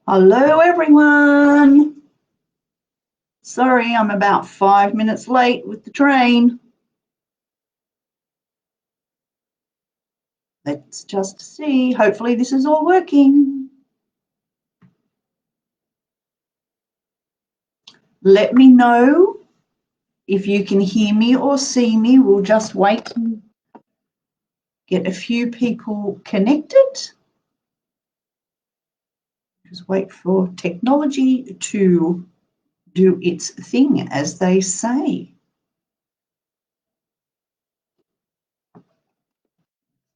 Hello, everyone. Sorry, I'm about 5 minutes late with the train. Let's just see. Hopefully this is all working. Let me know if you can hear me or see me. We'll just wait and get a few people connected. Just wait for technology to do its thing, as they say.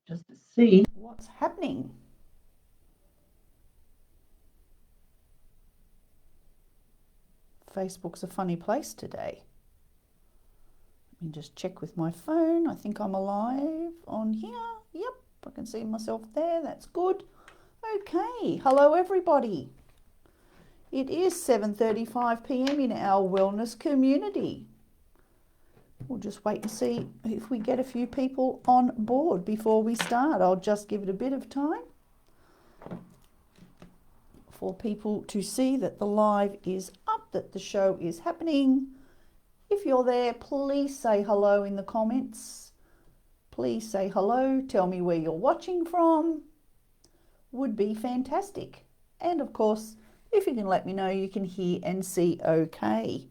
Just to see what's happening. Facebook's a funny place today. Let me just check with my phone. I think I'm alive on here. Yep, I can see myself there. That's good. Okay, hello everybody. It is 7:35 p.m. in our wellness community. We'll just wait and see if we get a few people on board before we start. I'll just give it a bit of time for people to see that the live is up, that the show is happening. If you're there, please say hello in the comments. Please say hello. Tell me where you're watching from. Would be fantastic. And of course, if you can let me know you can hear and see okay.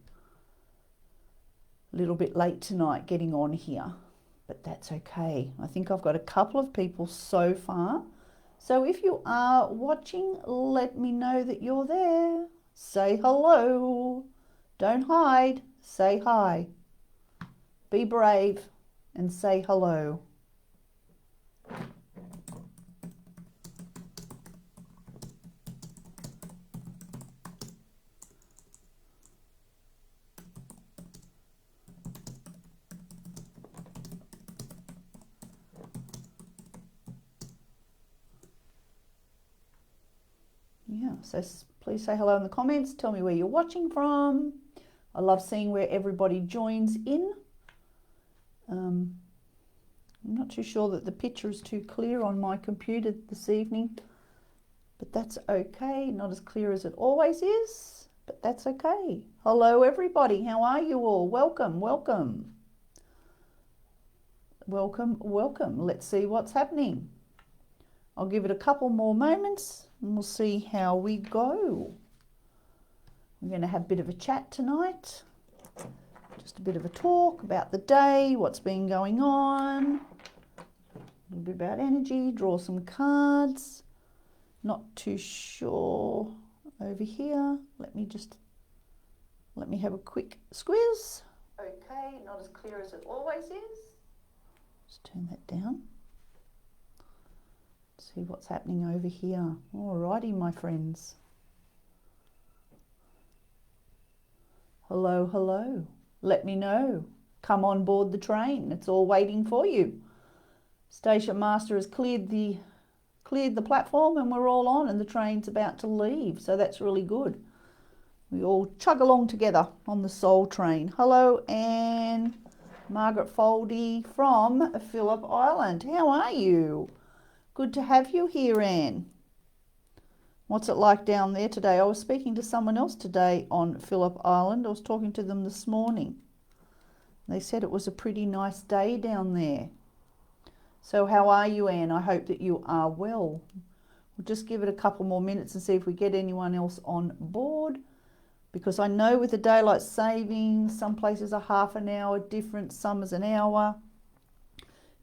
A little bit late tonight getting on here, but that's okay. I think I've got a couple of people so far. So if you are watching, let me know that you're there. Say hello. Don't hide. Say hi. Be brave and say hello. Yeah, so please say hello in the comments. Tell me where you're watching from. I love seeing where everybody joins in. I'm not too sure that the picture is too clear on my computer this evening, but that's okay. Not as clear as it always is, but that's okay. Hello everybody, how are you all? Welcome, welcome. Welcome, welcome. Let's see what's happening. I'll give it a couple more moments and we'll see how we go. We're going to have a bit of a chat tonight. Just a bit of a talk about the day, what's been going on. A little bit about energy, draw some cards. Not too sure over here. Let me have a quick squiz. Okay, not as clear as it always is. Just turn that down. See what's happening over here. Alrighty, my friends. Hello, hello. Let me know. Come on board the train. It's all waiting for you. Station master has cleared the platform and we're all on and the train's about to leave. So that's really good. We all chug along together on the soul train. Hello, Anne. Margaret Foldy from Phillip Island. How are you? Good to have you here, Anne. What's it like down there today? I was speaking to someone else today on Phillip Island. I was talking to them this morning. They said it was a pretty nice day down there. So how are you, Anne? I hope that you are well. We'll just give it a couple more minutes and see if we get anyone else on board. Because I know with the daylight saving, some places are half an hour different, some is an hour.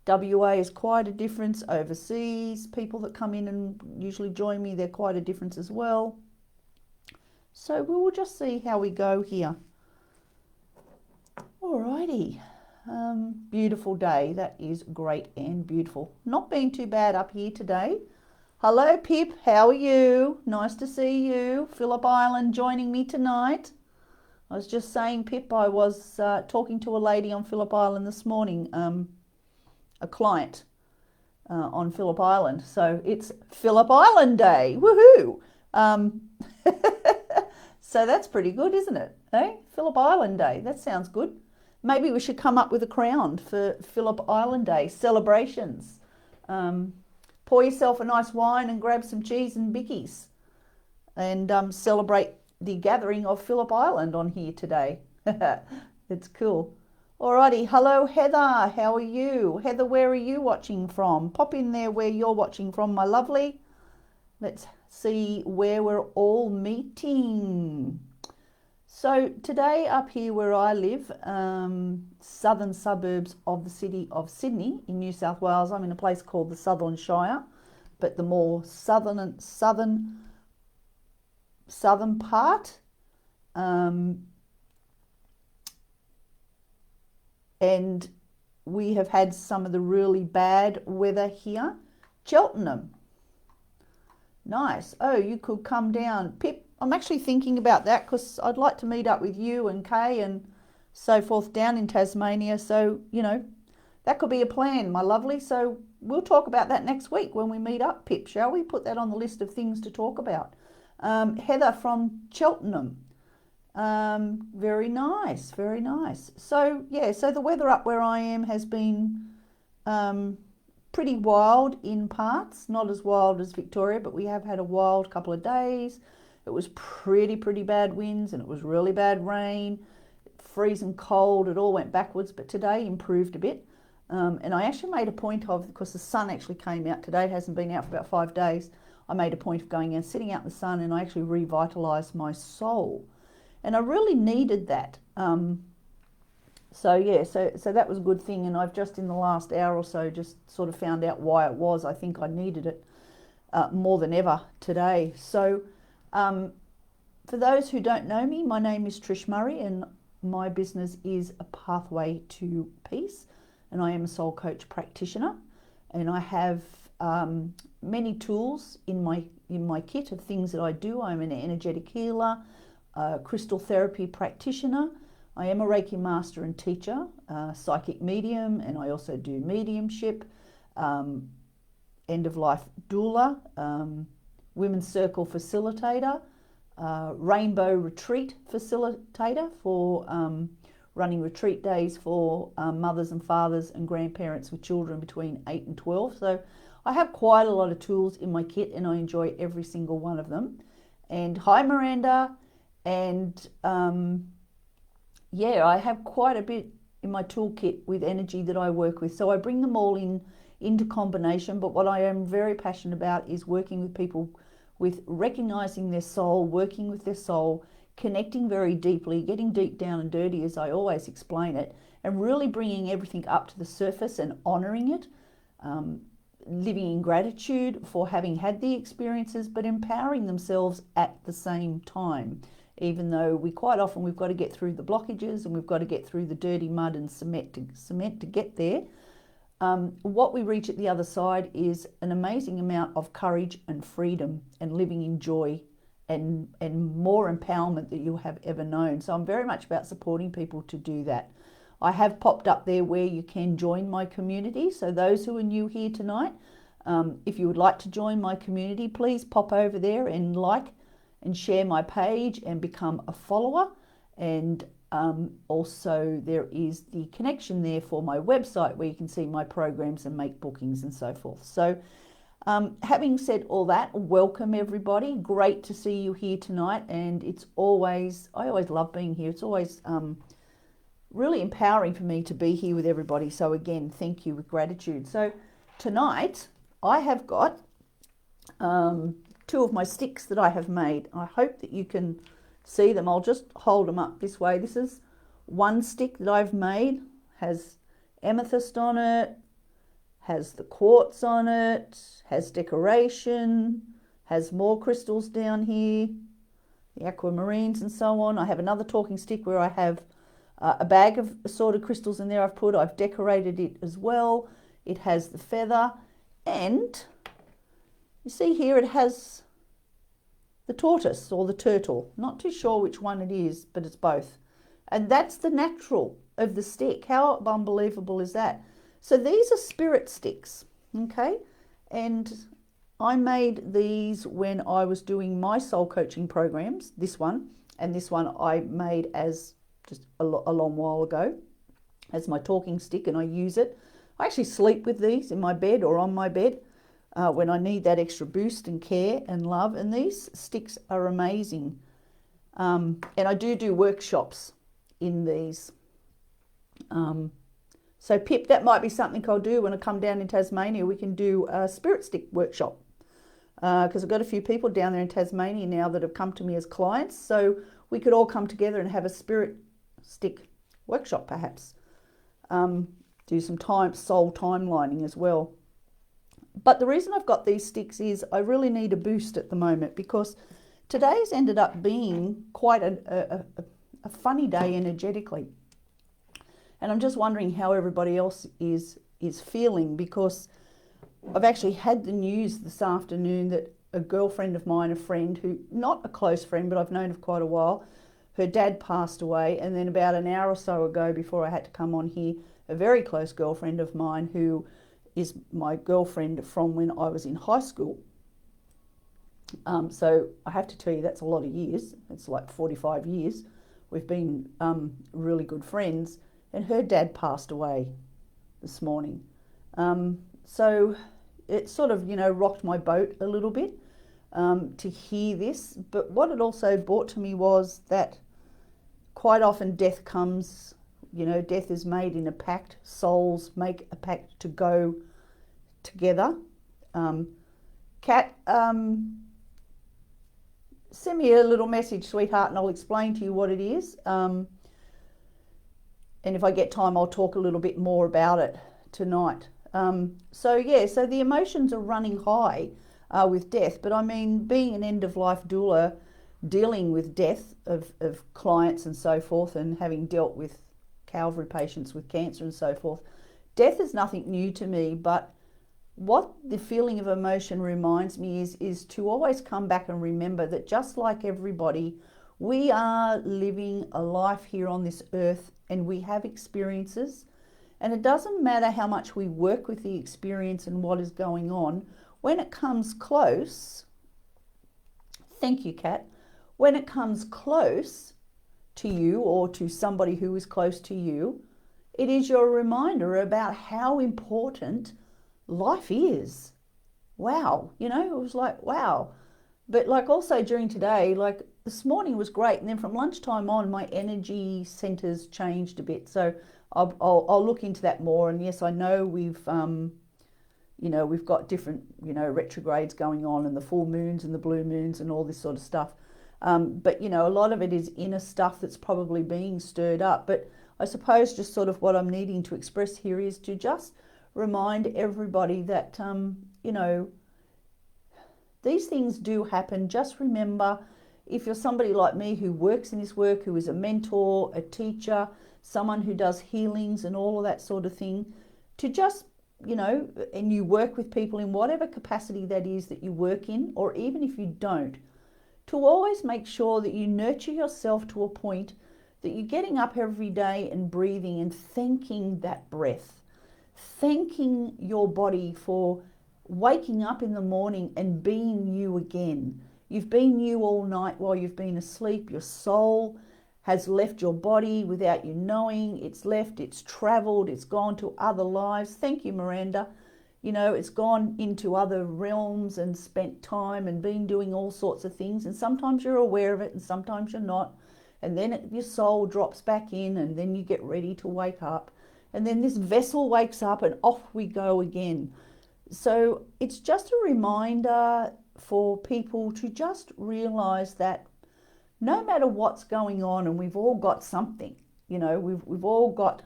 WA is quite a difference. Overseas, people that come in and usually join me, they're quite a difference as well. So we will just see how we go here. Alrighty. Beautiful day. That is great and beautiful. Not being too bad up here today. Hello, Pip. How are you? Nice to see you. Phillip Island joining me tonight. I was just saying, Pip, I was talking to a lady on Phillip Island this morning. A client on Phillip Island. So it's Phillip Island Day. Woohoo! So that's pretty good, isn't it? Hey, Phillip Island Day. That sounds good. Maybe we should come up with a crown for Phillip Island Day celebrations. Pour yourself a nice wine and grab some cheese and bickies. and celebrate the gathering of Phillip Island on here today. It's cool. Alrighty, hello Heather, how are you? Heather, where are you watching from? Pop in there where you're watching from, my lovely. Let's see where we're all meeting. So today up here where I live, southern suburbs of the city of Sydney in New South Wales, I'm in a place called the Southern Shire, but the more southern part. And we have had some of the really bad weather here. Cheltenham. Nice. Oh, you could come down. Pip, I'm actually thinking about that because I'd like to meet up with you and Kay and so forth down in Tasmania. So, you know, that could be a plan, my lovely. So we'll talk about that next week when we meet up, Pip, shall we? Put that on the list of things to talk about. Heather from Cheltenham. Very nice, very nice. So, yeah, so the weather up where I am has been pretty wild in parts, not as wild as Victoria, but we have had a wild couple of days. It was pretty bad winds and it was really bad rain, freezing cold. It all went backwards, but today improved a bit. And I actually made a point of, because the sun actually came out today, it hasn't been out for about 5 days, I made a point of going and sitting out in the sun, and I actually revitalised my soul. And I really needed that. So that was a good thing. And I've just in the last hour or so just sort of found out why it was. I think I needed it more than ever today. So for those who don't know me, my name is Trish Murray and my business is A Pathway to Peace. And I am a soul coach practitioner. And I have many tools in my kit of things that I do. I'm an energetic healer, crystal therapy practitioner. I am a Reiki master and teacher, psychic medium, and I also do mediumship, end-of-life doula, women's circle facilitator, rainbow retreat facilitator for running retreat days for mothers and fathers and grandparents with children between 8 and 12. So I have quite a lot of tools in my kit and I enjoy every single one of them. And hi Miranda. And yeah, I have quite a bit in my toolkit with energy that I work with. So I bring them all into combination. But what I am very passionate about is working with people with recognizing their soul, working with their soul, connecting very deeply, getting deep down and dirty, as I always explain it, and really bringing everything up to the surface and honoring it, living in gratitude for having had the experiences, but empowering themselves at the same time. Even though we've got to get through the blockages and we've got to get through the dirty mud and cement to get there. What we reach at the other side is an amazing amount of courage and freedom and living in joy and more empowerment that you have ever known. So I'm very much about supporting people to do that. I have popped up there where you can join my community. So those who are new here tonight, if you would like to join my community, please pop over there and like and share my page and become a follower. And also there is the connection there for my website where you can see my programs and make bookings and so forth. So having said all that, welcome everybody. Great to see you here tonight. And I always love being here. It's always really empowering for me to be here with everybody. So again, thank you with gratitude. So tonight I have got 2 of my sticks that I have made. I hope that you can see them. I'll just hold them up this way. This is one stick that I've made, has amethyst on it, has the quartz on it, has decoration, has more crystals down here, the aquamarines and so on. I have another talking stick where I have a bag of assorted crystals in there I've decorated it as well. It has the feather, and you see here it has the tortoise or the turtle. Not too sure which one it is, but it's both. And that's the natural of the stick. How unbelievable is that? So these are spirit sticks, okay? And I made these when I was doing my soul coaching programs, this one, and this one I made as just a long while ago as my talking stick, and I use it. I actually sleep with these in my bed or on my bed. when I need that extra boost and care and love. And these sticks are amazing. And I do workshops in these. So Pip, that might be something I'll do when I come down in Tasmania. We can do a spirit stick workshop, because I've got a few people down there in Tasmania now that have come to me as clients. So we could all come together and have a spirit stick workshop, perhaps. Do some soul timelining as well. But the reason I've got these sticks is I really need a boost at the moment, because today's ended up being quite a funny day energetically. And I'm just wondering how everybody else is feeling, because I've actually had the news this afternoon that a girlfriend of mine, a friend who, not a close friend, but I've known for quite a while, her dad passed away. And then about an hour or so ago, before I had to come on here, a very close girlfriend of mine, who is my girlfriend from when I was in high school. So I have to tell you, that's a lot of years. It's like 45 years. We've been really good friends. And her dad passed away this morning. So it sort of, rocked my boat a little bit to hear this. But what it also brought to me was that quite often death comes, death is made in a pact. Souls make a pact to go together. Kat, send me a little message, sweetheart, and I'll explain to you what it is. And if I get time, I'll talk a little bit more about it tonight. So the emotions are running high with death. But I mean, being an end-of-life doula, dealing with death of clients and so forth, and having dealt with Calvary patients with cancer and so forth, death is nothing new to me. But what the feeling of emotion reminds me is to always come back and remember that just like everybody, we are living a life here on this earth, and we have experiences, and it doesn't matter how much we work with the experience and what is going on. When it comes close, thank you, Kat, when it comes close to you or to somebody who is close to you, it is your reminder about how important life is. Wow, it was like, wow. But like also during today, like this morning was great, and then from lunchtime on, my energy centers changed a bit. So I'll look into that more. And yes, I know we've got different retrogrades going on, and the full moons and the blue moons and all this sort of stuff. But a lot of it is inner stuff that's probably being stirred up. But I suppose just sort of what I'm needing to express here is to just remind everybody that these things do happen. Just remember, if you're somebody like me who works in this work, who is a mentor, a teacher, someone who does healings and all of that sort of thing, to just, and you work with people in whatever capacity that is that you work in, or even if you don't, to always make sure that you nurture yourself to a point that you're getting up every day and breathing and thanking that breath, thanking your body for waking up in the morning and being you again. You've been you all night while you've been asleep. Your soul has left your body without you knowing. It's left, it's traveled, it's gone to other lives. Thank you, Miranda. It's gone into other realms and spent time and been doing all sorts of things. And sometimes you're aware of it and sometimes you're not. And then your soul drops back in, and then you get ready to wake up. And then this vessel wakes up and off we go again. So it's just a reminder for people to just realize that no matter what's going on, and we've all got something, we've all got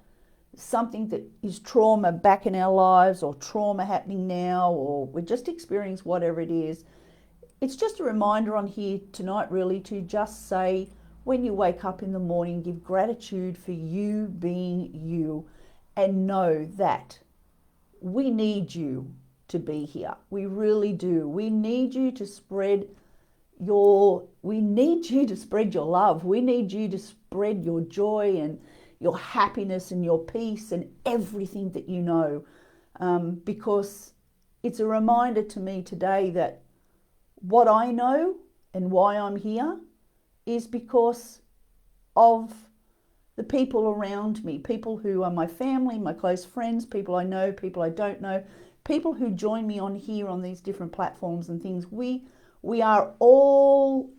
something that is trauma back in our lives, or trauma happening now, or we're just experiencing whatever it is. It's just a reminder on here tonight really to just say, when you wake up in the morning, give gratitude for you being you, and know that we need you to be here. We really do. We need you to spread your love. We need you to spread your joy and your happiness and your peace and everything that you know. Because it's a reminder to me today that what I know and why I'm here is because of the people around me, people who are my family, my close friends, people I know, people I don't know, people who join me on here on these different platforms and things, we are all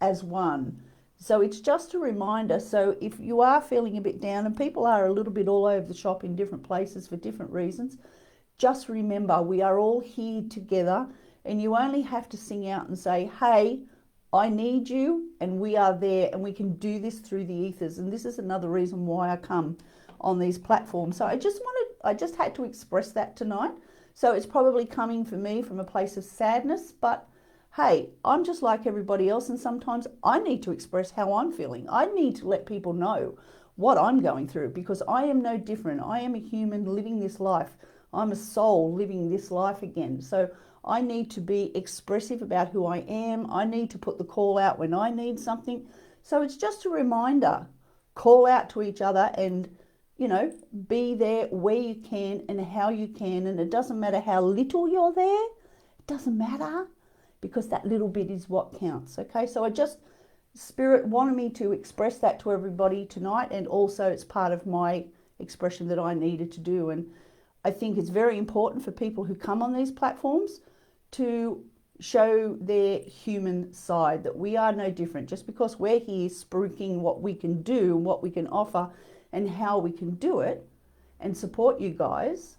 as one. So it's just a reminder. So if you are feeling a bit down, and people are a little bit all over the shop in different places for different reasons, just remember we are all here together, and you only have to sing out and say, hey, I need you, and we are there, and we can do this through the ethers. And this is another reason why I come on these platforms. So I just had to express that tonight. So it's probably coming for me from a place of sadness, but hey, I'm just like everybody else, and sometimes I need to express how I'm feeling. I need to let people know what I'm going through, because I am no different. I am a human living this life. I'm a soul living this life again. So I need to be expressive about who I am. I need to put the call out when I need something. So it's just a reminder, call out to each other and, you know, be there where you can and how you can. And it doesn't matter how little you're there. It doesn't matter, because that little bit is what counts. Okay, so Spirit wanted me to express that to everybody tonight, and also it's part of my expression that I needed to do. And I think it's very important for people who come on these platforms to show their human side, that we are no different. Just because we're here spruiking what we can do, what we can offer, and how we can do it, and support you guys,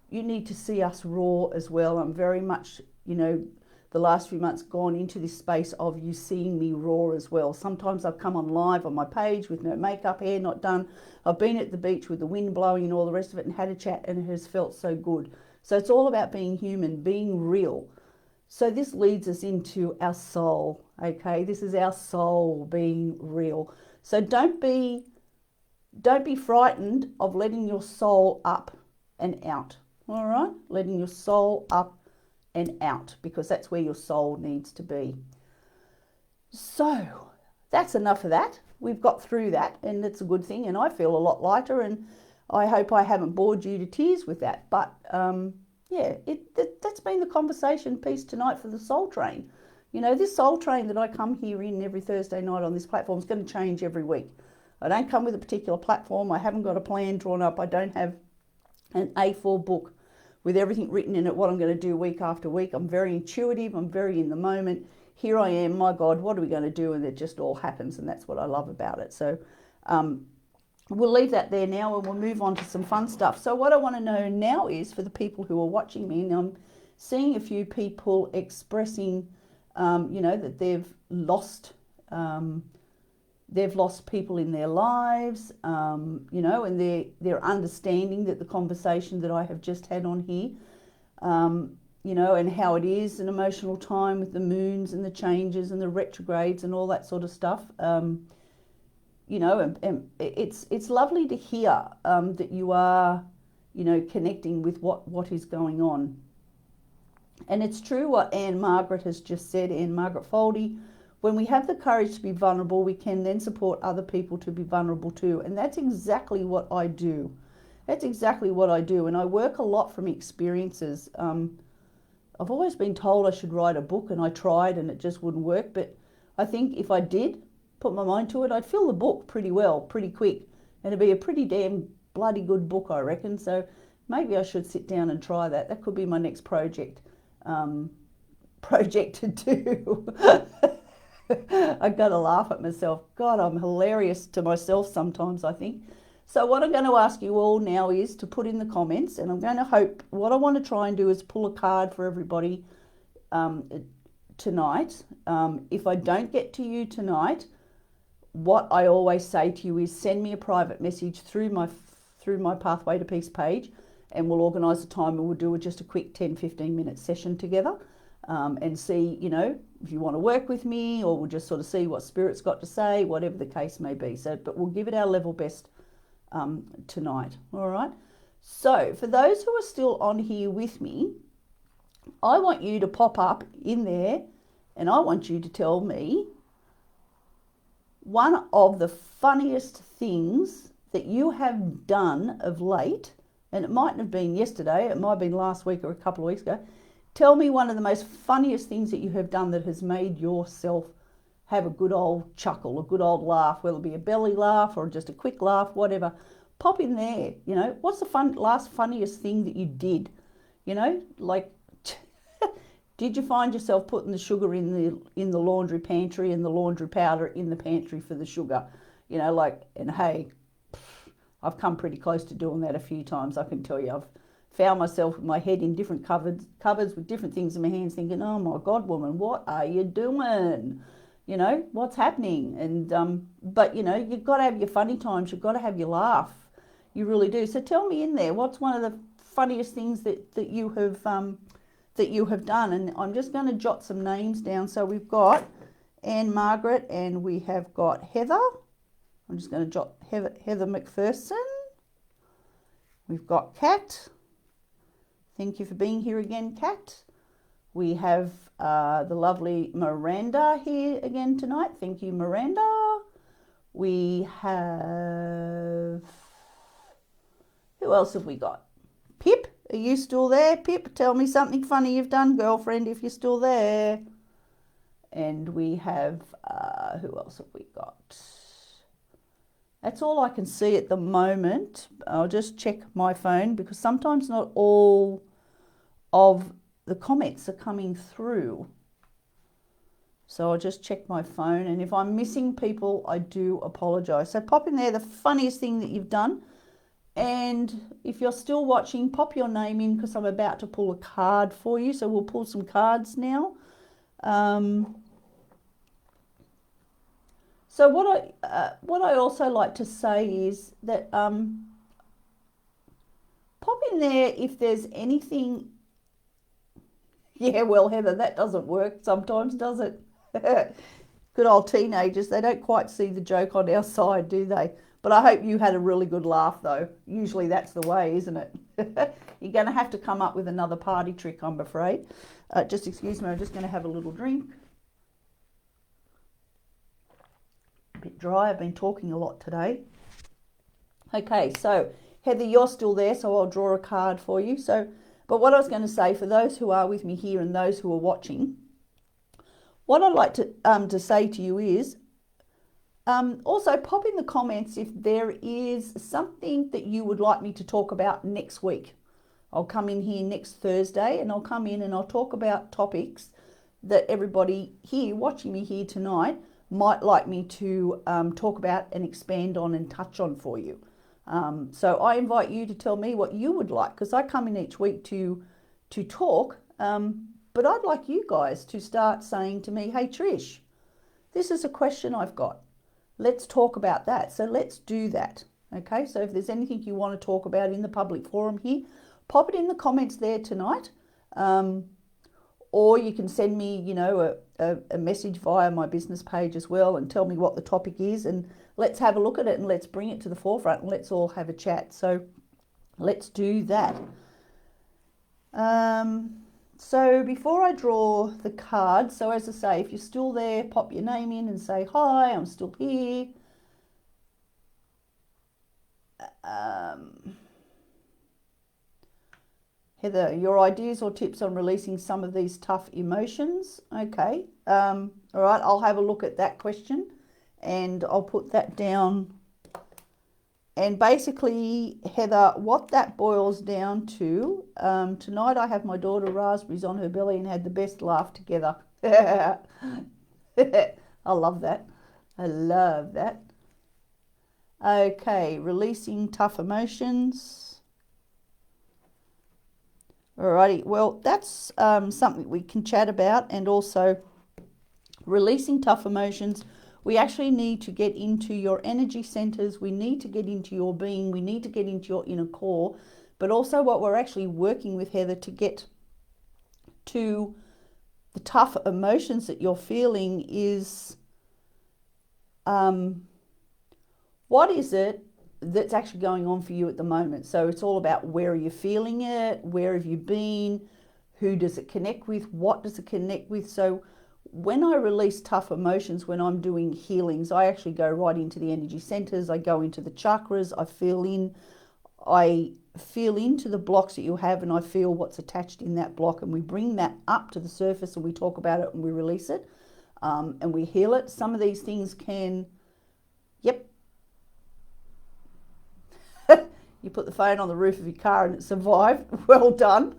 you need to see us raw as well. I'm very much, you know, the last few months gone into this space of you seeing me raw as well. Sometimes I've come on live on my page with no makeup, hair not done. I've been at the beach with the wind blowing and all the rest of it, and had a chat, and it has felt so good. So it's all about being human, being real. So this leads us into our soul, okay? This is our soul being real. So don't be frightened of letting your soul up and out, all right? Letting your soul up and out, because that's where your soul needs to be. So that's enough of that. We've got through that, and it's a good thing, and I feel a lot lighter, and I hope I haven't bored you to tears with that. But yeah, that's been the conversation piece tonight for the Soul Train. You know, this Soul Train that I come here in every Thursday night on this platform is going to change every week. I don't come with a particular platform. I haven't got a plan drawn up. I don't have an A4 book with everything written in it, what I'm going to do week after week. I'm very intuitive. I'm very in the moment. Here I am, my God, what are we going to do? And it just all happens, and that's what I love about it. So we'll leave that there now, and we'll move on to some fun stuff. So what I want to know now is, for the people who are watching me, and I'm seeing a few people expressing, you know, that they've lost people in their lives, you know, and they're understanding that the conversation that I have just had on here, you know, and how it is an emotional time with the moons and the changes and the retrogrades and all that sort of stuff. You know, and it's lovely to hear that you are, you know, connecting with what is going on. And it's true what Anne Margaret has just said, Anne Margaret Foldy. When we have the courage to be vulnerable, we can then support other people to be vulnerable too. And that's exactly what I do. That's exactly what I do. And I work a lot from experiences. I've always been told I should write a book, and I tried and it just wouldn't work. But I think if I did put my mind to it, I'd fill the book pretty well, pretty quick. And it'd be a pretty damn bloody good book, I reckon. So maybe I should sit down and try that. That could be my next project to do. I got to laugh at myself. God, I'm hilarious to myself sometimes, I think. So what I'm going to ask you all now is to put in the comments, and I'm going to hope, what I want to try and do is pull a card for everybody tonight. If I don't get to you tonight, what I always say to you is send me a private message through my Pathway to Peace page, and we'll organise a time, and we'll do just a quick 10-15 minute session together, and see, you know, if you want to work with me, or we'll just sort of see what Spirit's got to say, whatever the case may be. So, but we'll give it our level best tonight. All right. So for those who are still on here with me, I want you to pop up in there, and I want you to tell me one of the funniest things that you have done of late, and it mightn't have been yesterday, it might have been last week or a couple of weeks ago. Tell me one of the most funniest things that you have done that has made yourself have a good old chuckle, a good old laugh, whether it be a belly laugh or just a quick laugh, whatever. pop in there. You know, what's the last funniest thing that you did? You know, like, did you find yourself putting the sugar in the laundry pantry and the laundry powder in the pantry for the sugar? You know, like, and hey, I've come pretty close to doing that a few times. I can tell you, I've found myself with my head in different cupboards with different things in my hands, thinking, "Oh my God, woman, what are you doing? You know, what's happening?" And but you know, you've got to have your funny times. You've got to have your laugh. You really do. So tell me in there, what's one of the funniest things that you have done? And I'm just going to jot some names down. So we've got Anne Margaret, and we have got Heather. I'm just going to jot Heather McPherson. We've got Kat. Thank you for being here again, Kat. We have the lovely Miranda here again tonight. Thank you, Miranda. We have... Who else have we got? Pip, are you still there? Pip, tell me something funny you've done, girlfriend, if you're still there. And we have... who else have we got? That's all I can see at the moment. I'll just check my phone because sometimes not all of the comments are coming through. So I'll just check my phone, and if I'm missing people, I do apologise. So pop in there the funniest thing that you've done, and if you're still watching, pop your name in because I'm about to pull a card for you. So we'll pull some cards now. So what I also like to say is that pop in there if there's anything. Yeah, well, Heather, that doesn't work sometimes, does it? Good old teenagers, they don't quite see the joke on our side, do they? But I hope you had a really good laugh, though. Usually that's the way, isn't it? You're going to have to come up with another party trick, I'm afraid. Just excuse me, I'm just going to have a little drink. A bit dry, I've been talking a lot today. Okay, so Heather, you're still there, so I'll draw a card for you. But what I was going to say, for those who are with me here and those who are watching, what I'd like to say to you is, also pop in the comments if there is something that you would like me to talk about next week. I'll come in here next Thursday, and I'll come in and I'll talk about topics that everybody here watching me here tonight might like me to talk about and expand on and touch on for you. So I invite you to tell me what you would like, because I come in each week to talk, but I'd like you guys to start saying to me, "Hey Trish, this is a question I've got. Let's talk about that." So let's do that. Okay, so if there's anything you want to talk about in the public forum here, pop it in the comments there tonight. Or you can send me, you know, a message via my business page as well and tell me what the topic is, and let's have a look at it and let's bring it to the forefront and let's all have a chat. So let's do that. So before I draw the card, so as I say, if you're still there, pop your name in and say, "Hi, I'm still here." Heather, your ideas or tips on releasing some of these tough emotions? Okay. All right, I'll have a look at that question and I'll put that down. And basically, Heather, what that boils down to, tonight I have my daughter raspberries on her belly and had the best laugh together. I love that. I love that. Okay, releasing tough emotions. Alrighty, well, that's something we can chat about, and also releasing tough emotions. We actually need to get into your energy centers. We need to get into your being. We need to get into your inner core. But also what we're actually working with, Heather, to get to the tough emotions that you're feeling is what is it that's actually going on for you at the moment. So it's all about where are you feeling it, where have you been, who does it connect with, what does it connect with. So when I release tough emotions, when I'm doing healings, I actually go right into the energy centers. I go into the chakras. I feel into the blocks that you have, and I feel what's attached in that block, and we bring that up to the surface and we talk about it and we release it, and we heal it. Some of these things can, yep. You put the phone on the roof of your car and it survived. Well done.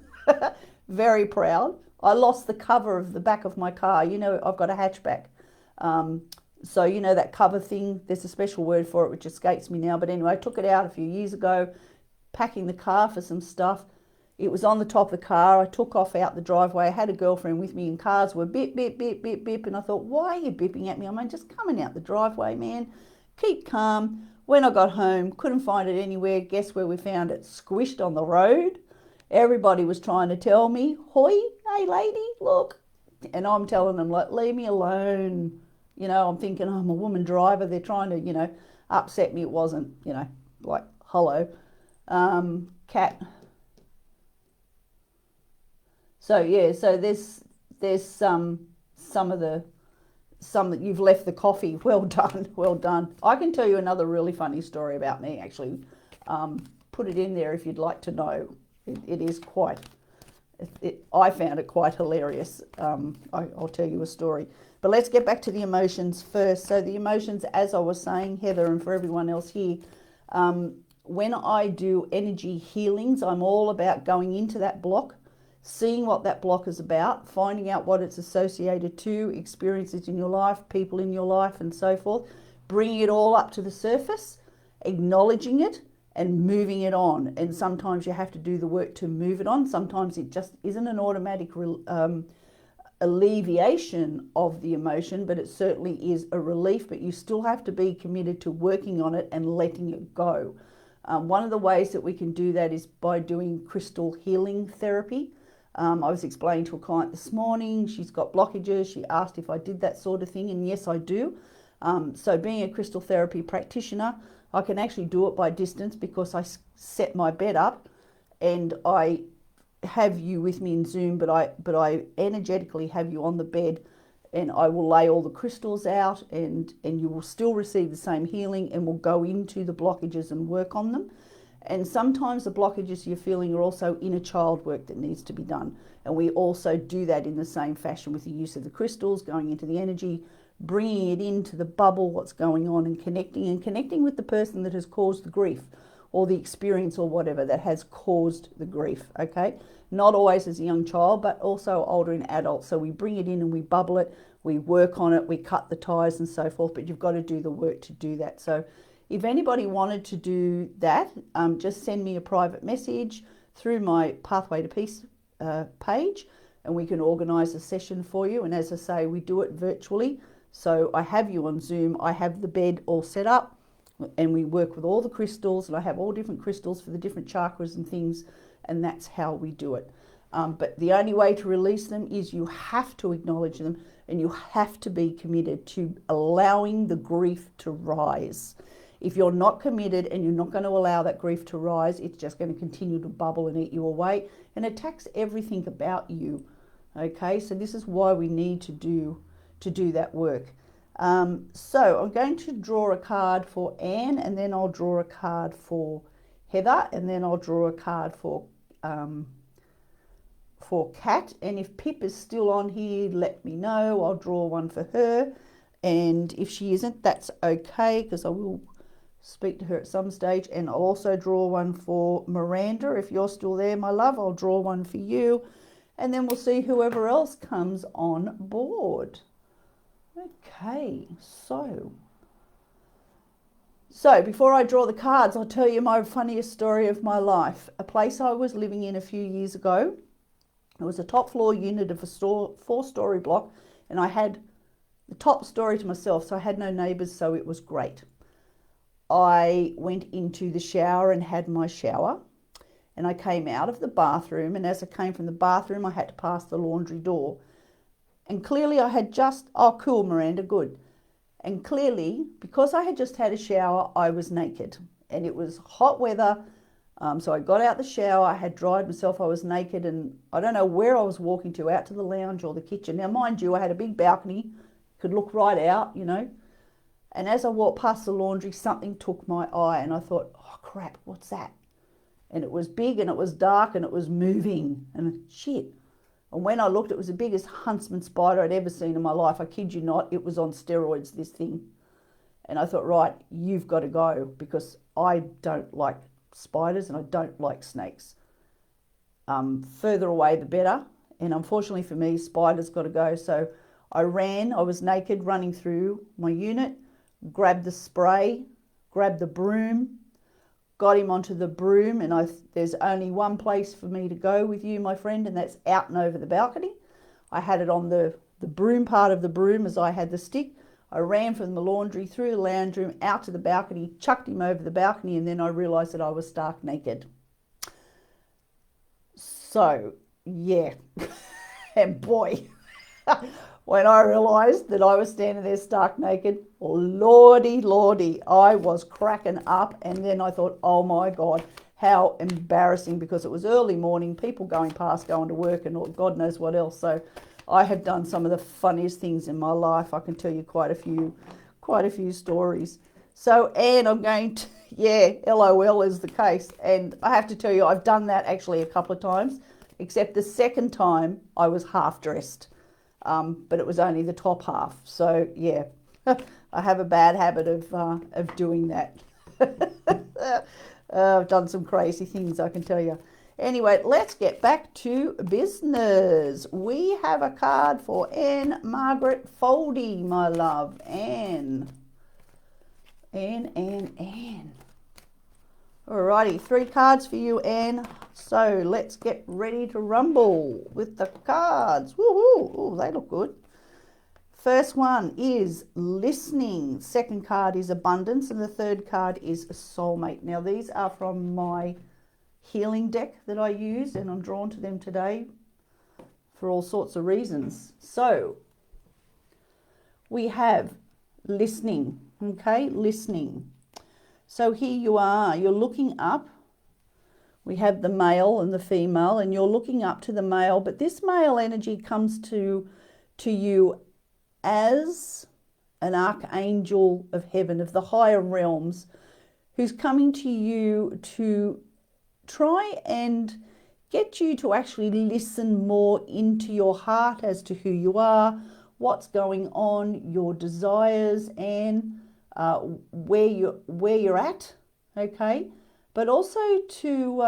Very proud. I lost the cover of the back of my car. You know, I've got a hatchback. So you know that cover thing, there's a special word for it which escapes me now. But anyway, I took it out a few years ago, packing the car for some stuff. It was on the top of the car. I took off out the driveway. I had a girlfriend with me and cars were bip, bip, bip, bip, bip. And I thought, why are you bipping at me? I'm just coming out the driveway, man. Keep calm. When I got home, couldn't find it anywhere. Guess where we found it? Squished on the road. Everybody was trying to tell me, hoi, hey lady, look. And I'm telling them, like, leave me alone. You know, I'm thinking, I'm a woman driver. They're trying to, you know, upset me. It wasn't, you know, like, hello. Cat. So yeah, so there's some that you've left the coffee. Well done, well done. I can tell you another really funny story about me, actually. Put it in there if you'd like to know. It is quite, I found it quite hilarious. I'll tell you a story. But let's get back to the emotions first. So the emotions, as I was saying, Heather, and for everyone else here, when I do energy healings, I'm all about going into that block, seeing what that block is about, finding out what it's associated to, experiences in your life, people in your life, and so forth, bringing it all up to the surface, acknowledging it, and moving it on. And sometimes you have to do the work to move it on. Sometimes it just isn't an automatic alleviation of the emotion, but it certainly is a relief. But you still have to be committed to working on it and letting it go. One of the ways that we can do that is by doing crystal healing therapy. I was explaining to a client this morning, she's got blockages. She asked if I did that sort of thing, and yes, I do. So being a crystal therapy practitioner, I can actually do it by distance because I set my bed up and I have you with me in Zoom, but I energetically have you on the bed, and I will lay all the crystals out, and you will still receive the same healing, and we'll go into the blockages and work on them. And sometimes the blockages you're feeling are also inner child work that needs to be done. And we also do that in the same fashion with the use of the crystals, going into the energy, bringing it into the bubble, what's going on, and connecting with the person that has caused the grief or the experience or whatever that has caused the grief, okay? Not always as a young child, but also older in adults. So we bring it in and we bubble it, we work on it, we cut the ties and so forth, but you've got to do the work to do that. So if anybody wanted to do that, just send me a private message through my Pathway to Peace page, and we can organise a session for you. And as I say, we do it virtually. So I have you on Zoom, I have the bed all set up, and we work with all the crystals, and I have all different crystals for the different chakras and things, and that's how we do it. But the only way to release them is you have to acknowledge them, and you have to be committed to allowing the grief to rise. If you're not committed and you're not going to allow that grief to rise, it's just going to continue to bubble and eat you away and attacks everything about you. Okay, so this is why we need to do that work. So I'm going to draw a card for Anne, and then I'll draw a card for Heather, and then I'll draw a card for Kat. And if Pip is still on here, let me know. I'll draw one for her, and if she isn't, that's okay, because I will speak to her at some stage. And I'll also draw one for Miranda. If you're still there, my love, I'll draw one for you, and then we'll see whoever else comes on board. Okay, so before I draw the cards, I'll tell you my funniest story of my life. A place I was living in a few years ago, it was a top floor unit of a 4-story block, and I had the top story to myself, so I had no neighbours, so it was great. I went into the shower and had my shower, and I came out of the bathroom, and as I came from the bathroom, I had to pass the laundry door. And clearly I had just, oh cool Miranda, good. And clearly, because I had just had a shower, I was naked. And it was hot weather, so I got out the shower, I had dried myself, I was naked, and I don't know where I was walking to, out to the lounge or the kitchen. Now mind you, I had a big balcony, could look right out, you know. And as I walked past the laundry, something took my eye, and I thought, oh crap, what's that? And it was big, and it was dark, and it was moving, and shit. And when I looked, it was the biggest huntsman spider I'd ever seen in my life. I kid you not, it was on steroids, this thing. And I thought, right, you've got to go, because I don't like spiders and I don't like snakes. Further away the better, and unfortunately for me, spiders got to go. So I was naked running through my unit, grabbed the spray, grabbed the broom, got him onto the broom, and there's only one place for me to go with you, my friend, and that's out and over the balcony. I had it on the broom part of the broom as I had the stick. I ran from the laundry, through the lounge room, out to the balcony, chucked him over the balcony, and then I realised that I was stark naked. So, yeah, and boy, when I realised that I was standing there stark naked, lordy, lordy, I was cracking up. And then I thought, oh my God, how embarrassing, because it was early morning, people going past, going to work, and God knows what else. So I have done some of the funniest things in my life. I can tell you quite a few stories. So, and I'm going to, yeah, LOL is the case. And I have to tell you, I've done that actually a couple of times, except the second time I was half dressed, but it was only the top half. So yeah, I have a bad habit of doing that. I've done some crazy things, I can tell you. Anyway, let's get back to business. We have a card for Anne Margaret Foldy, my love. Anne. Alrighty, 3 cards for you, Anne. So let's get ready to rumble with the cards. Woohoo! Oh, they look good. First one is listening. Second card is abundance. And the third card is soulmate. Now, these are from my healing deck that I use, and I'm drawn to them today for all sorts of reasons. So we have listening. Okay, listening. So here you are, you're looking up. We have the male and the female, and you're looking up to the male, but this male energy comes to you as an archangel of heaven, of the higher realms, who's coming to you to try and get you to actually listen more into your heart as to who you are, what's going on, your desires, and where you're at, okay? But also to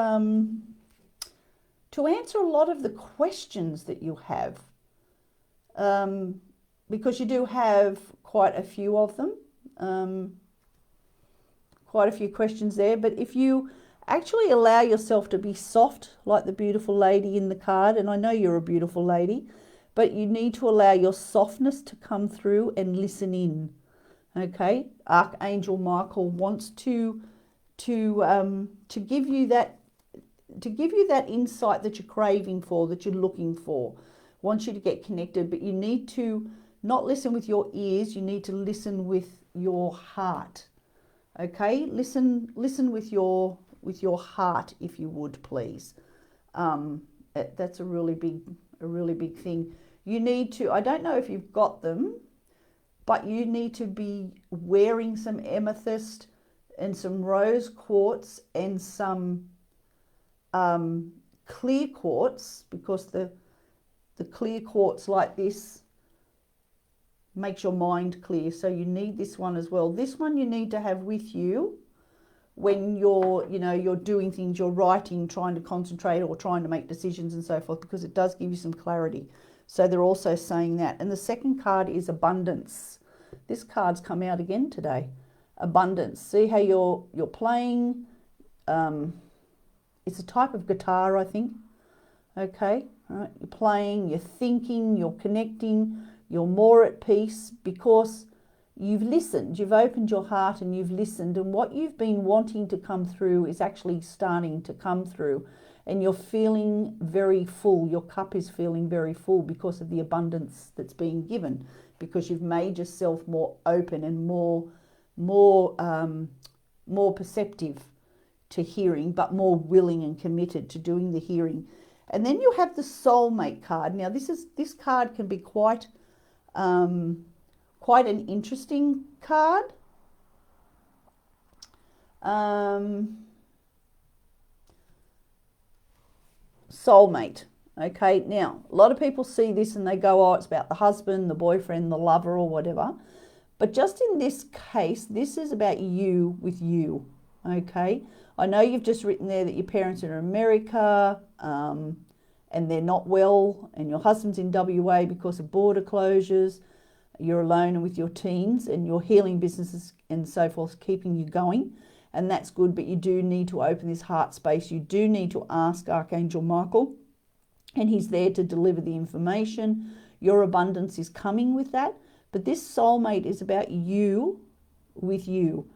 answer a lot of the questions that you have, because you do have quite a few of them, quite a few questions there. But if you actually allow yourself to be soft, like the beautiful lady in the card, and I know you're a beautiful lady, but you need to allow your softness to come through and listen in. Okay, Archangel Michael wants to give you that insight that you're craving for, that you're looking for. Wants you to get connected, but you need to not listen with your ears. You need to listen with your heart. Okay, listen with your heart, if you would, please. That's a really big thing. You need to. I don't know if you've got them, but you need to be wearing some amethyst and some rose quartz and some clear quartz, because the clear quartz like this makes your mind clear. So you need this one as well. This one you need to have with you when you're doing things, you're writing, trying to concentrate or trying to make decisions and so forth, because it does give you some clarity. So they're also saying that. And the second card is abundance. This card's come out again today. Abundance. See how you're playing. It's a type of guitar, I think. Okay, all right. You're playing, you're thinking, you're connecting, you're more at peace because you've listened, you've opened your heart and you've listened, and what you've been wanting to come through is actually starting to come through, and you're feeling very full. Your cup is feeling very full because of the abundance that's being given, because you've made yourself more open and more perceptive to hearing, but more willing and committed to doing the hearing. And then you have the soulmate card. Now this card can be quite an interesting card. Soulmate. Okay, now a lot of people see this and they go, oh, it's about the husband, the boyfriend, the lover, or whatever. But just in this case, this is about you with you. Okay, I know you've just written there that your parents are in America, and they're not well, and your husband's in WA because of border closures. You're alone and with your teens, and your healing businesses and so forth keeping you going, and that's good. But you do need to open this heart space. You do need to ask Archangel Michael, and he's there to deliver the information. Your abundance is coming with that, but this soulmate is about you with you.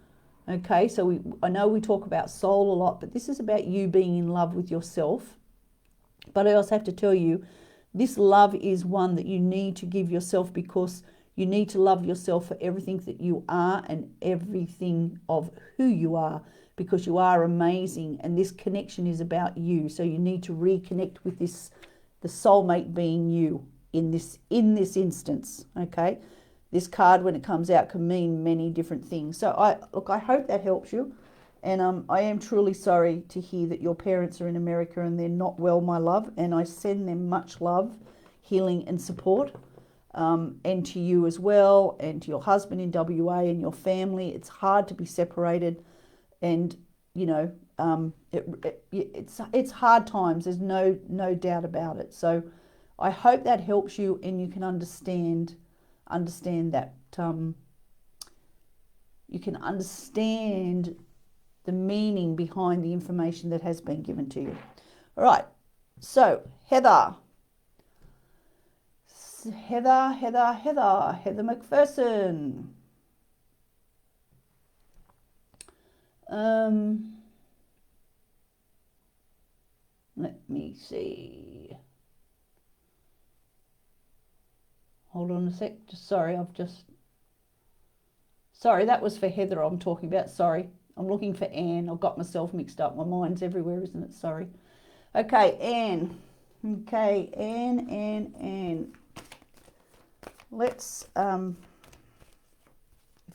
Okay, so I know we talk about soul a lot, but this is about you being in love with yourself. But I also have to tell you, this love is one that you need to give yourself, because you need to love yourself for everything that you are and everything of who you are, because you are amazing, and this connection is about you. So you need to reconnect with this, the soulmate being you in this instance. Okay, this card, when it comes out, can mean many different things. So I hope that helps you. And I am truly sorry to hear that your parents are in America and they're not well, my love. And I send them much love, healing and support. And to you as well, and to your husband in WA and your family. It's hard to be separated, and you know, it's hard times. There's no doubt about it. So I hope that helps you, and you can understand that you can understand the meaning behind the information that has been given to you. All right. So Heather McPherson. Let me see. Hold on a sec. Sorry, that was for Heather I'm talking about. Sorry. I'm looking for Anne. I've got myself mixed up. My mind's everywhere, isn't it? Sorry. Okay, Anne. Okay, Anne. Let's, if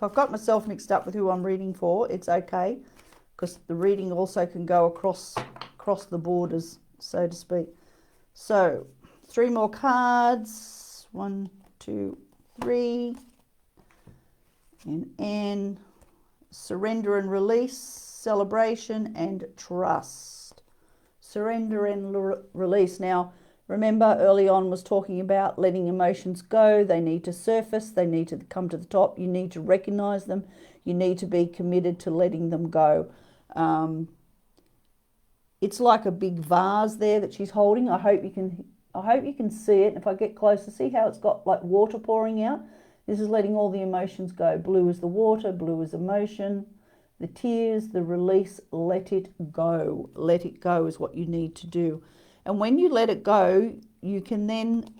I've got myself mixed up with who I'm reading for, it's okay, because the reading also can go across the borders, so to speak. So 3 more cards. 1, 2, 3. And surrender and release, celebration and trust. Surrender and release. Now, remember early on was talking about letting emotions go. They need to surface. They need to come to the top. You need to recognize them. You need to be committed to letting them go. It's like a big vase there that she's holding. I hope you can see it. If I get closer, see how it's got like water pouring out? This is letting all the emotions go. Blue is the water, blue is emotion. The tears, the release, let it go. Let it go is what you need to do. And when you let it go, you can then,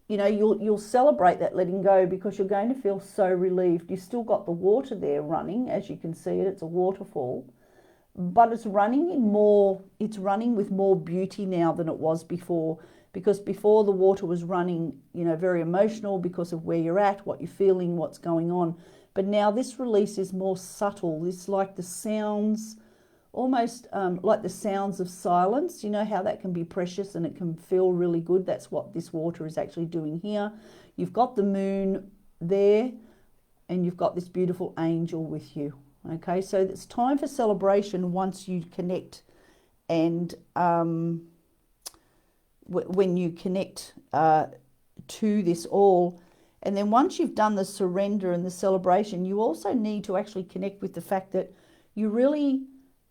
you know, you'll celebrate that letting go, because you're going to feel so relieved. You've still got the water there running, as you can see it. It's a waterfall. But it's running with more beauty now than it was before. Because before the water was running, you know, very emotional because of where you're at, what you're feeling, what's going on. But now this release is more subtle. It's like the sounds, almost like the sounds of silence. You know how that can be precious and it can feel really good. That's what this water is actually doing here. You've got the moon there, and you've got this beautiful angel with you. Okay, so it's time for celebration once you connect, and when you connect to this all. And then once you've done the surrender and the celebration, you also need to actually connect with the fact that you really,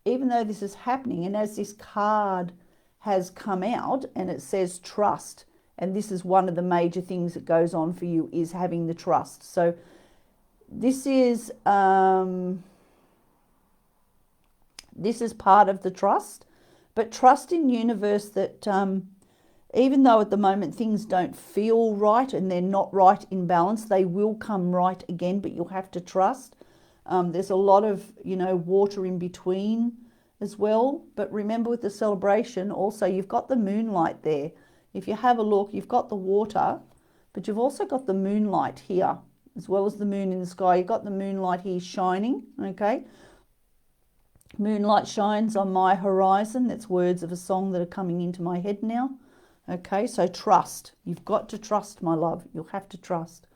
even though this is happening, and as this card has come out and it says trust, and this is one of the major things that goes on for you, is having the trust. So this is part of the trust, but trust in universe that even though at the moment things don't feel right and they're not right in balance, they will come right again, but you'll have to trust. There's a lot of, you know, water in between as well. But remember, with the celebration also, you've got the moonlight there. If you have a look, you've got the water, but you've also got the moonlight here, as well as the moon in the sky. You've got the moonlight here shining, okay? Moonlight shines on my horizon. That's words of a song that are coming into my head now. Okay, so trust. You've got to trust, my love. You'll have to trust.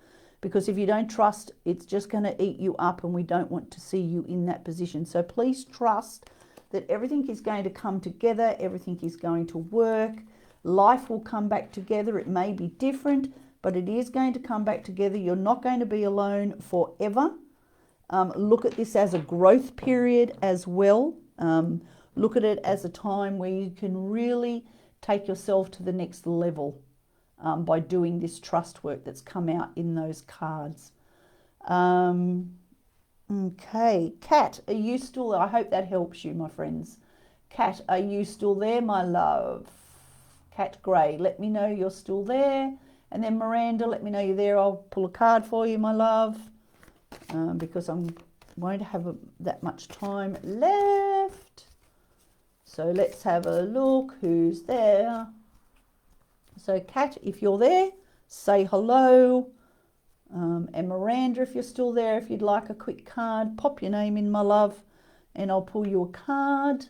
because if you don't trust, it's just going to eat you up, and we don't want to see you in that position. So please trust that everything is going to come together, everything is going to work, life will come back together. It may be different, but it is going to come back together. You're not going to be alone forever. Look at this as a growth period as well. Look at it as a time where you can really take yourself to the next level by doing this trust work that's come out in those cards. Okay, Kat, are you still there? I hope that helps you, my friends. Kat, are you still there, my love? Kat Gray, let me know you're still there. And then Miranda, let me know you're there. I'll pull a card for you, my love, because I won't have that much time left. So let's have a look who's there. So Kat, if you're there, say hello. And Miranda, if you're still there, if you'd like a quick card, pop your name in, my love, and I'll pull you a card.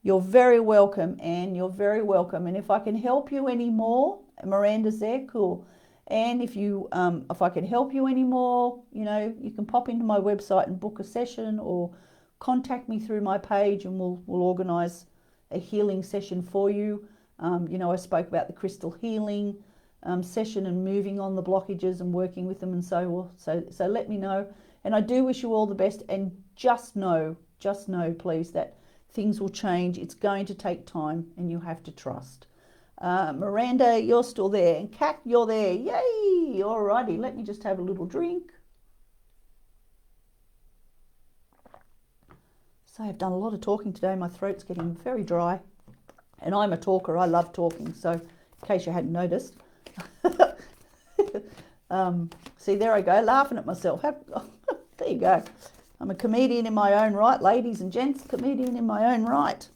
You're very welcome, Anne. You're very welcome. And if I can help you anymore, Miranda's there, cool. And if I can help you anymore, you know, you can pop into my website and book a session, or contact me through my page, and we'll organise a healing session for you. You know, I spoke about the crystal healing session and moving on the blockages and working with them and so let me know. And I do wish you all the best, and just know please that things will change. It's going to take time, and you have to trust. Miranda, you're still there, and Kat, you're there. Yay! Alrighty, let me just have a little drink. So I've done a lot of talking today. My throat's getting very dry, and I'm a talker. I love talking, so in case you hadn't noticed. See, there I go, laughing at myself. There you go. I'm a comedian in my own right, ladies and gents, comedian in my own right.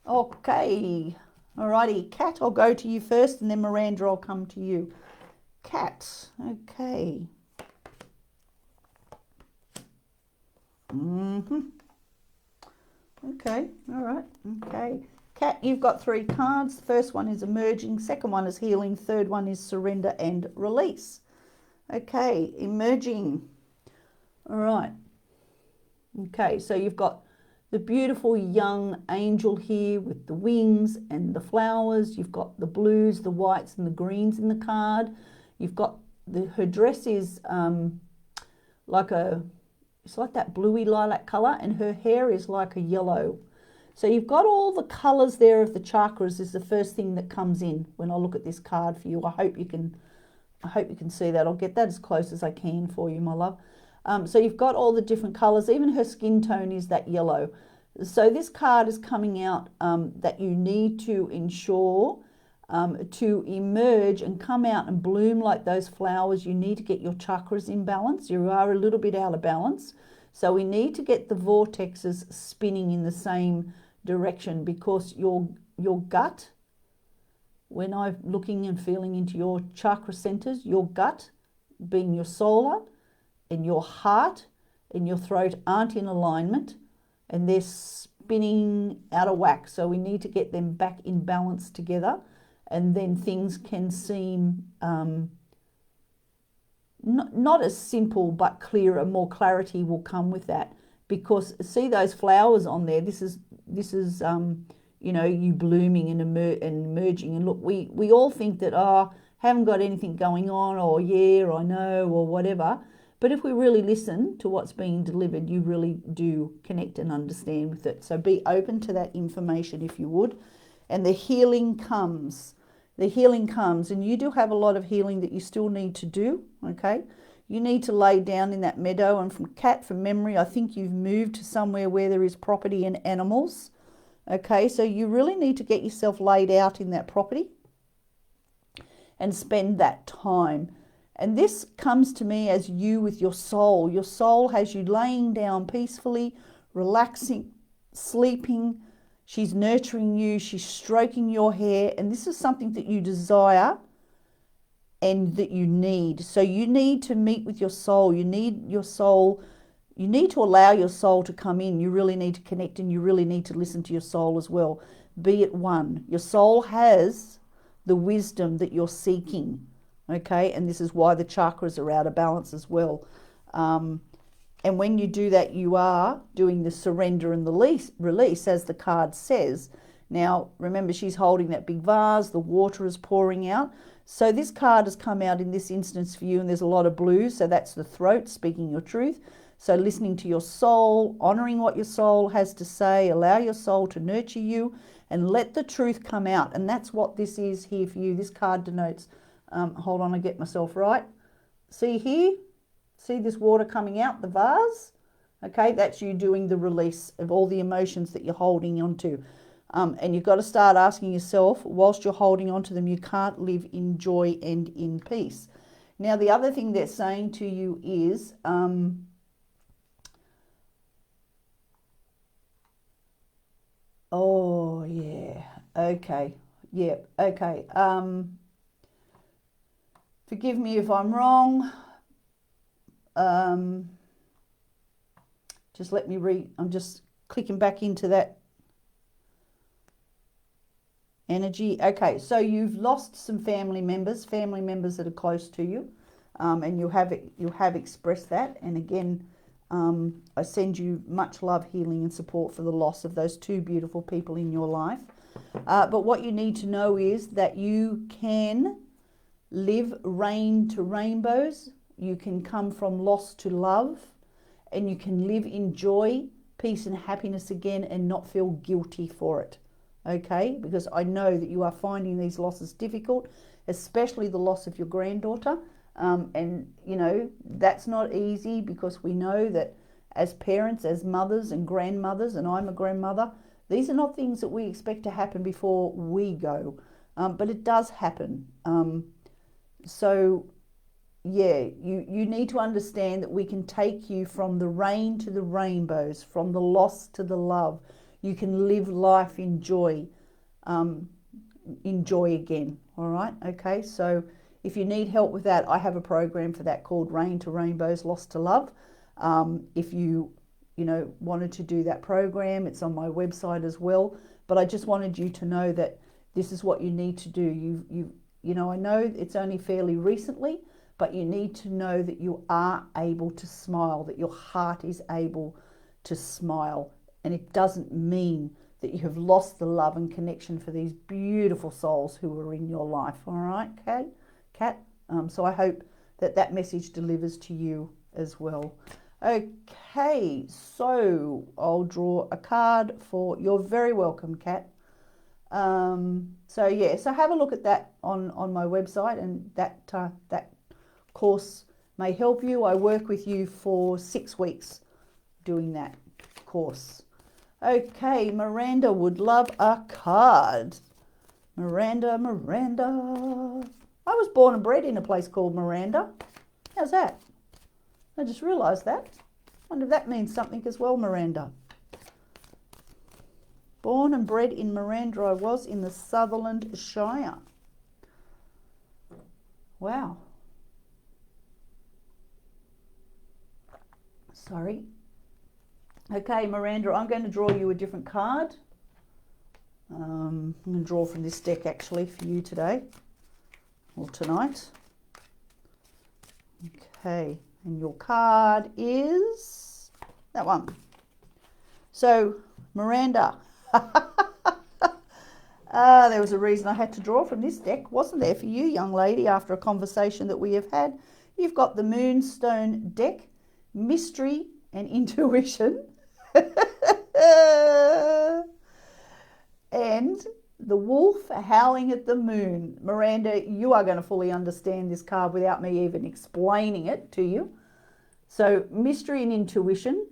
Okay, alrighty, Kat, I'll go to you first, and then Miranda, I'll come to you. Kat, okay. Okay, all right, okay. Kat, you've got 3 cards. The first one is emerging, second one is healing, third one is surrender and release. Okay, emerging. All right. Okay, so you've got the beautiful young angel here with the wings and the flowers. You've got the blues, the whites and the greens in the card. You've got her dress is it's like that bluey lilac colour, and her hair is like a yellow. So you've got all the colours there of the chakras is the first thing that comes in when I look at this card for you. I hope you can see that. I'll get that as close as I can for you, my love. So you've got all the different colours. Even her skin tone is that yellow. So this card is coming out that you need to ensure to emerge and come out and bloom like those flowers. You need to get your chakras in balance. You are a little bit out of balance. So we need to get the vortexes spinning in the same direction, because your gut, when I'm looking and feeling into your chakra centers, your gut being your solar and your heart and your throat aren't in alignment, and they're spinning out of whack. So we need to get them back in balance together, and then things can seem not as simple but clearer. More clarity will come with that, because see those flowers on there, this is you know, you blooming and emerging. And look, we all think that, haven't got anything going on, or yeah, I know, or whatever. But if we really listen to what's being delivered, you really do connect and understand with it. So be open to that information if you would. And the healing comes. The healing comes, and you do have a lot of healing that you still need to do, okay? You need to lay down in that meadow. And from Kat, from memory, I think you've moved to somewhere where there is property and animals, okay? So you really need to get yourself laid out in that property and spend that time. And this comes to me as you with your soul. Your soul has you laying down peacefully, relaxing, sleeping. She's nurturing you. She's stroking your hair. And this is something that you desire and that you need. So you need to meet with your soul. You need your soul. You need to allow your soul to come in. You really need to connect, and you really need to listen to your soul as well. Be it one. Your soul has the wisdom that you're seeking. Okay, and this is why the chakras are out of balance as well. And when you do that, you are doing the surrender and the release, as the card says. Now, remember, she's holding that big vase. The water is pouring out. So this card has come out in this instance for you, and there's a lot of blue. So that's the throat, speaking your truth. So listening to your soul, honoring what your soul has to say, allow your soul to nurture you, and let the truth come out. And that's what this is here for you. This card denotes, hold on, I get myself right. See here? See this water coming out the vase? Okay, that's you doing the release of all the emotions that you're holding on to. And you've got to start asking yourself, whilst you're holding on to them, you can't live in joy and in peace. Now, the other thing they're saying to you is, oh, yeah, okay, yeah, okay. Forgive me if I'm wrong. Just let me read. I'm just clicking back into that energy. Okay, so you've lost some family members that are close to you, and you have expressed that. And again, I send you much love, healing, and support for the loss of those two beautiful people in your life. But what you need to know is that you can live rain to rainbows. You can come from loss to love, and you can live in joy, peace, and happiness again and not feel guilty for it. Okay? Because I know that you are finding these losses difficult, especially the loss of your granddaughter. And, you know, that's not easy, because we know that as parents, as mothers and grandmothers, and I'm a grandmother, these are not things that we expect to happen before we go. But it does happen. So yeah, you need to understand that we can take you from the rain to the rainbows, from the loss to the love. You can live life in joy again. All right, okay. So if you need help with that, I have a program for that called Rain to Rainbows, Loss to Love. If you wanted to do that program, it's on my website as well. But I just wanted you to know that this is what you need to do. You know, I know it's only fairly recently, but you need to know that you are able to smile, that your heart is able to smile. And it doesn't mean that you have lost the love and connection for these beautiful souls who are in your life. All right, Kat? So I hope that message delivers to you as well. Okay, so I'll draw a card for, you're very welcome, Kat. So yeah, so have a look at that on my website, and that course may help you. I work with you for 6 weeks doing that course. Okay, Miranda would love a card. Miranda. I was born and bred in a place called Miranda. How's that? I just realised that. Wonder if that means something as well, Miranda. Born and bred in Miranda, I was, in the Sutherland Shire. Wow. Sorry. Okay, Miranda, I'm going to draw you a different card. I'm going to draw from this deck actually for you today, or tonight. Okay, and your card is that one. So, Miranda, there was a reason I had to draw from this deck, wasn't there, for you, young lady, after a conversation that we have had. You've got the Moonstone deck, mystery and intuition, and the wolf howling at the moon. Miranda, you are going to fully understand this card without me even explaining it to you. So, mystery and intuition.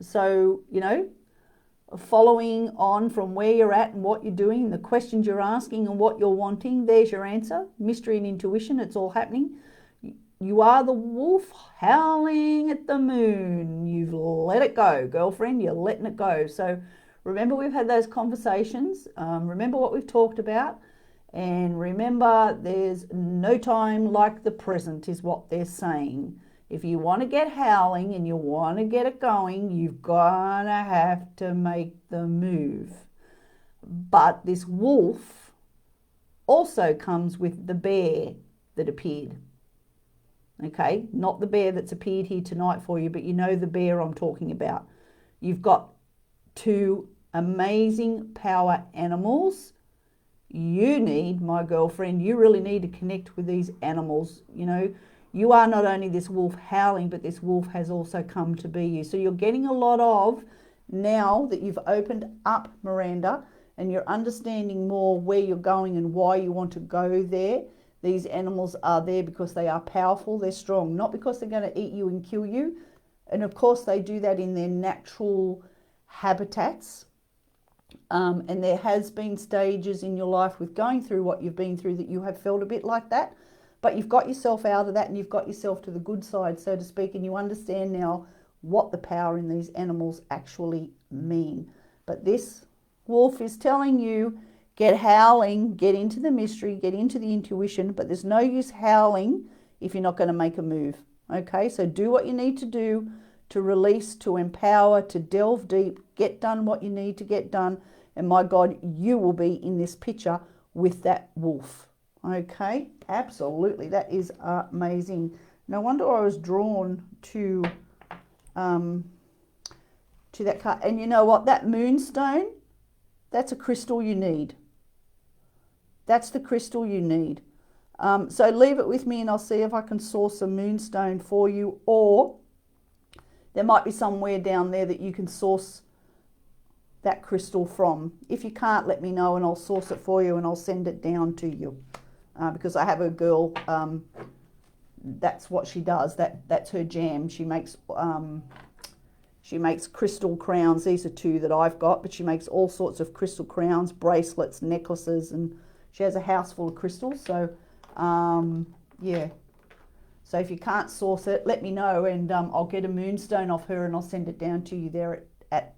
So, you know, following on from where you're at and what you're doing, the questions you're asking and what you're wanting, there's your answer. Mystery and intuition, it's all happening. You are the wolf howling at the moon. You've let it go, girlfriend. You're letting it go. So remember, we've had those conversations. Remember what we've talked about. And remember, there's no time like the present is what they're saying. If you want to get howling and you want to get it going, you've got to have to make the move. But this wolf also comes with the bear that appeared. Okay, not the bear that's appeared here tonight for you, but you know the bear I'm talking about. You've got two amazing power animals. You need, my girlfriend, you really need to connect with these animals. You know, you are not only this wolf howling, but this wolf has also come to be you. So you're getting a lot of, now that you've opened up, Miranda, and you're understanding more where you're going and why you want to go there. These animals are there because they are powerful, they're strong, not because they're going to eat you and kill you. And of course they do that in their natural habitats. And there has been stages in your life with going through what you've been through that you have felt a bit like that. But you've got yourself out of that and you've got yourself to the good side, so to speak, and you understand now what the power in these animals actually mean. But this wolf is telling you, get howling, get into the mystery, get into the intuition, but there's no use howling if you're not going to make a move. Okay, so do what you need to do to release, to empower, to delve deep, get done what you need to get done, and my God, you will be in this picture with that wolf. Okay, absolutely, that is amazing. No wonder I was drawn to that card. And you know what, that moonstone, that's a crystal you need. That's the crystal you need. So leave it with me and I'll see if I can source a moonstone for you, or there might be somewhere down there that you can source that crystal from. If you can't, let me know and I'll source it for you and I'll send it down to you. Because I have a girl, that's what she does. That's her jam. She makes crystal crowns. These are two that I've got, but she makes all sorts of crystal crowns, bracelets, necklaces, and she has a house full of crystals. So, yeah. So if you can't source it, let me know and I'll get a moonstone off her and I'll send it down to you there at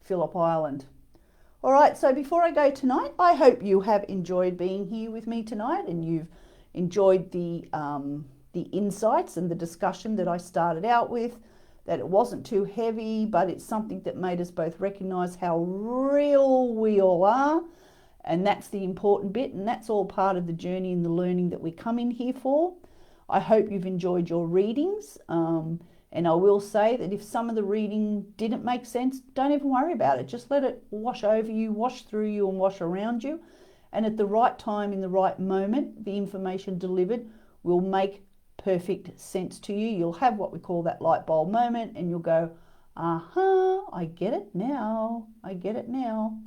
Phillip Island. All right, so before I go tonight, I hope you have enjoyed being here with me tonight and you've enjoyed the insights and the discussion that I started out with, that it wasn't too heavy, but it's something that made us both recognize how real we all are. And that's the important bit, and that's all part of the journey and the learning that we come in here for. I hope you've enjoyed your readings. And I will say that if some of the reading didn't make sense, don't even worry about it. Just let it wash over you, wash through you and wash around you. And at the right time, in the right moment, the information delivered will make perfect sense to you. You'll have what we call that light bulb moment and you'll go, aha, I get it now. I get it now.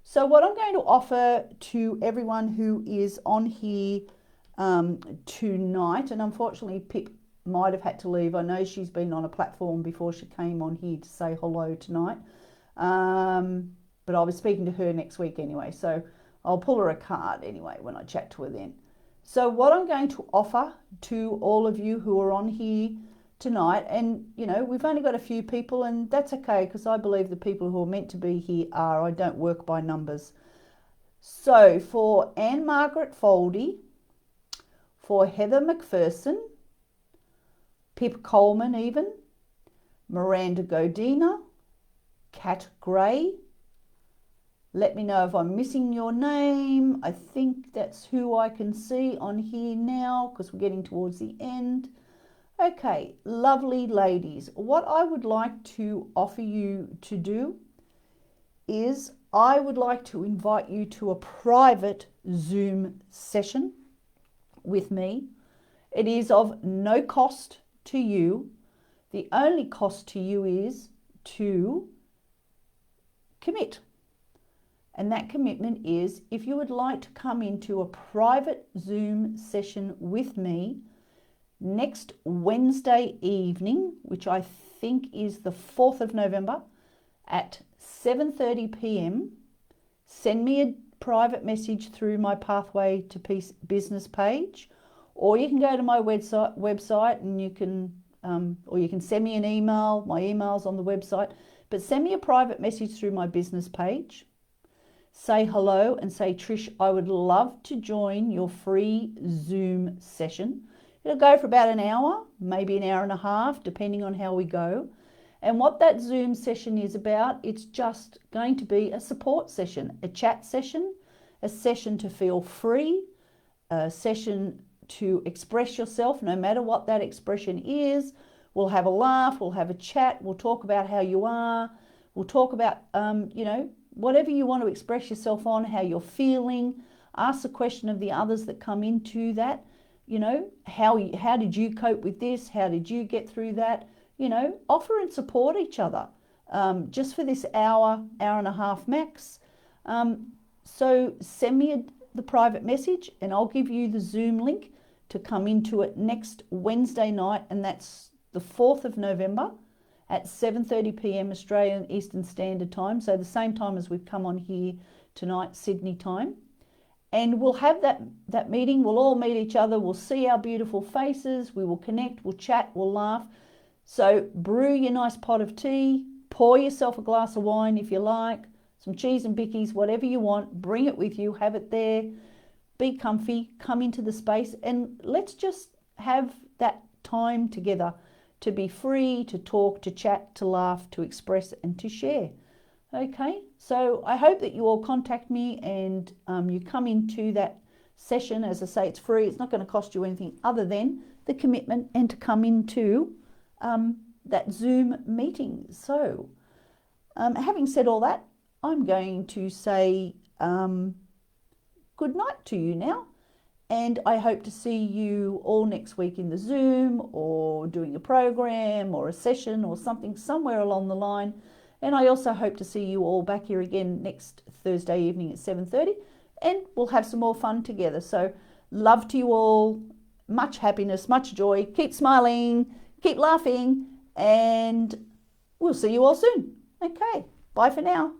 So what I'm going to offer to everyone who is on here tonight, and unfortunately Pip might have had to leave. I know she's been on a platform before she came on here to say hello tonight. But I'll be speaking to her next week anyway. So I'll pull her a card anyway when I chat to her then. So what I'm going to offer to all of you who are on here tonight, and you know, we've only got a few people and that's okay because I believe the people who are meant to be here are. I don't work by numbers. So for Anne Margaret Foldy, for Heather McPherson, Pip Coleman even, Miranda Godina, Kat Gray. Let me know if I'm missing your name. I think that's who I can see on here now because we're getting towards the end. Okay, lovely ladies. What I would like to offer you to do is I would like to invite you to a private Zoom session with me. It is of no cost to you. The only cost to you is to commit. And that commitment is if you would like to come into a private Zoom session with me next Wednesday evening, which I think is the 4th of November at 7:30 p.m, send me a private message through my Pathway to Peace business page, or you can go to my website and you can, or you can send me an email. My email's on the website, but send me a private message through my business page. Say hello and say, Trish, I would love to join your free Zoom session. It'll go for about an hour, maybe an hour and a half, depending on how we go. And what that Zoom session is about, it's just going to be a support session, a chat session, a session to feel free, a session to express yourself, no matter what that expression is. We'll have a laugh, we'll have a chat, we'll talk about how you are, we'll talk about, whatever you want to express yourself on, how you're feeling. Ask the question of the others that come into that. How did you cope with this? How did you get through that? Offer and support each other, just for this hour and a half max. So send me the private message and I'll give you the Zoom link to come into it next Wednesday night, and that's the 4th of November at 7:30 p.m. Australian Eastern Standard Time, so the same time as we've come on here tonight, Sydney time. And we'll have that meeting. We'll all meet each other. We'll see our beautiful faces. We will connect. We'll chat. We'll laugh. So brew your nice pot of tea. Pour yourself a glass of wine if you like. Some cheese and bickies, whatever you want. Bring it with you. Have it there. Be comfy. Come into the space. And let's just have that time together to be free, to talk, to chat, to laugh, to express, and to share. Okay, so I hope that you all contact me and you come into that session. As I say, it's free. It's not going to cost you anything other than the commitment and to come into that Zoom meeting. So having said all that, I'm going to say good night to you now. And I hope to see you all next week in the Zoom or doing a program or a session or something somewhere along the line. And I also hope to see you all back here again next Thursday evening at 7:30, and we'll have some more fun together. So love to you all, much happiness, much joy. Keep smiling, keep laughing, and we'll see you all soon. Okay, bye for now.